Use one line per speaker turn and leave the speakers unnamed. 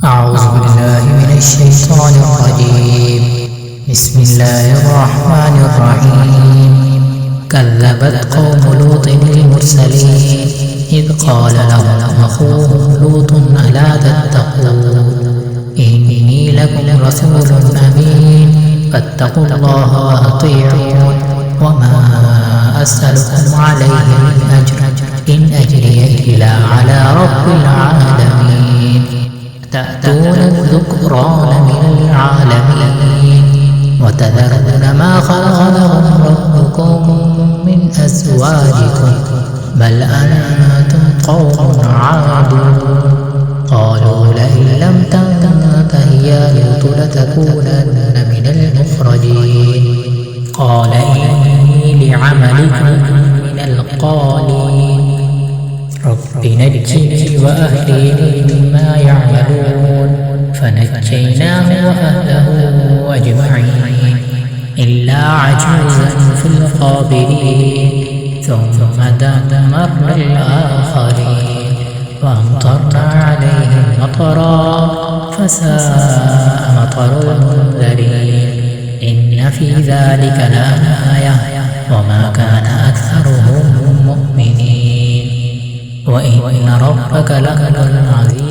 أعوذ بالله من الشيطان الرجيم. بسم الله الرحمن الرحيم. كذبت قوم لوط المرسلين إذ قال لهم أخوهم لوط ألا تتقون إني لكم رسول أمين فاتقوا الله وأطيعون وما أسألكم عليه من أجر إن أجري إلا على رب العالمين. تأتون الذكران من العالمين وتذرون ما خلق لكم ربكم من أزواجكم بل أنتم قوم عادون. قالوا لئن لم تنته يا لوط لتكونن من المخرجين. قال إني لعملكم من القالين رب نجني وأهلي مما يعملون. فنجيناه وأهله أجمعين إلا عجوزا في الغابرين. ثم دمرنا الآخرين وأمطرنا عليهم مطرا فساء مطر المنذرين. إن في ذلك لآية وما كان أكثرهم مؤمنين وإن ربك لهو العزيز